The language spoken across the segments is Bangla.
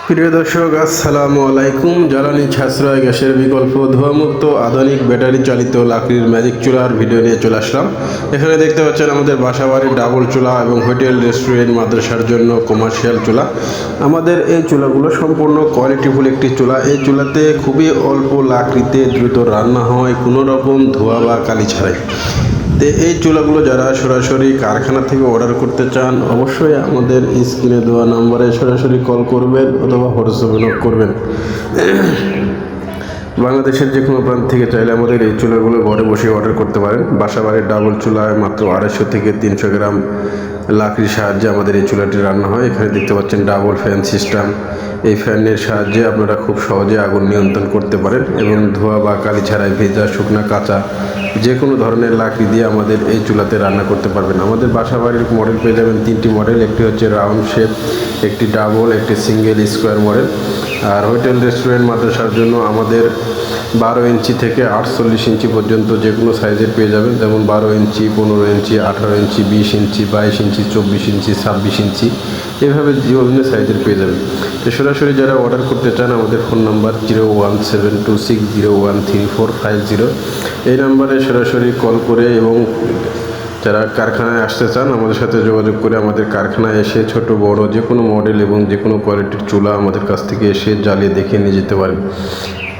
প্রিয় দর্শক, আসসালামু আলাইকুম। জ্বালানি সাশ্রয়, গ্যাসের বিকল্প, ধোঁয়ামুক্ত আধুনিক ব্যাটারি চালিত লাকড়ির ম্যাজিক চুলার ভিডিও নিয়ে চলে আসলাম। এখানে দেখতে পাচ্ছেন আমাদের বাসাবাড়ির ডাবল চুলা এবং হোটেল, রেস্টুরেন্ট, মাদ্রাসার জন্য কমার্শিয়াল চুলা। আমাদের এই চুলাগুলো সম্পূর্ণ কোয়ালিটিফুল একটি চুলা। এই চুলাতে খুবই অল্প লাকড়িতে দ্রুত রান্না হয়, কোনো রকম ধোঁয়া বা কালি ছাড়াই। তো এই চুলাগুলো যারা সরাসরি কারখানা থেকে অর্ডার করতে চান, অবশ্যই আমাদের স্ক্রিনে দেওয়া নাম্বারে সরাসরি কল করবেন অথবা হোয়াটসঅ্যাপে নক করবেন। বাংলাদেশের যে কোনো প্রান্ত থেকে চাইলে আমাদের এই চুলাগুলো ঘরে বসে অর্ডার করতে পারেন। বাসাবাড়ির ডাবল চুলায় মাত্র 250 থেকে 300 গ্রাম লাকড়ির সাহায্যে আমাদের এই চুলাটি রান্না হয়। এখানে দেখতে পাচ্ছেন ডাবল ফ্যান সিস্টেম। এই ফ্যানের সাহায্যে আপনারা খুব সহজে আগুন নিয়ন্ত্রণ করতে পারেন এবং ধোঁয়া বা কালি ছাড়াই ভেজা, শুকনা, কাঁচা যে কোনো ধরনের লাকড়ি দিয়ে আমাদের এই চুলাতে রান্না করতে পারবেন। আমাদের বাসাবাড়ির মডেল পেয়ে যাবেন 3টি মডেল। একটি হচ্ছে রাউন্ড শেপ, একটি ডাবল, একটি সিঙ্গেল স্কোয়ার মডেল। আর হোটেল, রেস্টুরেন্ট, মাদ্রাসার জন্য আমাদের 12 ইঞ্চি থেকে 48 ইঞ্চি পর্যন্ত যে কোনো সাইজের পেয়ে যাবেন। যেমন 12 ইঞ্চি, 15 ইঞ্চি, 18 ইঞ্চি, 20 ইঞ্চি, 22 ইঞ্চি, 24 ইঞ্চি, 26 ইঞ্চি, এভাবে বিভিন্ন সাইজের পেয়ে যাবেন। তো সরাসরি যারা অর্ডার করতে চান, আমাদের ফোন নাম্বার 01726013450। এই নাম্বারে সরাসরি কল করে এবং যারা কারখানায় আসতে চান আমাদের সাথে যোগাযোগ করে আমাদের কারখানায় এসে ছোট বড় যে কোনো মডেল এবং যে কোনো কোয়ালিটির চুলা আমাদের কাছ থেকে এসে জ্বালিয়ে দেখে নিয়ে যেতে পারেন।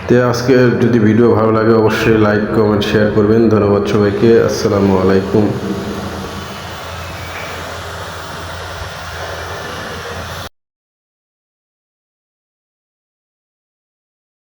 তো আজকে যদি ভিডিও ভালো লাগে অবশ্যই লাইক, কমেন্ট, শেয়ার করবেন। ধন্যবাদ সবাইকে। আসসালামু আলাইকুম।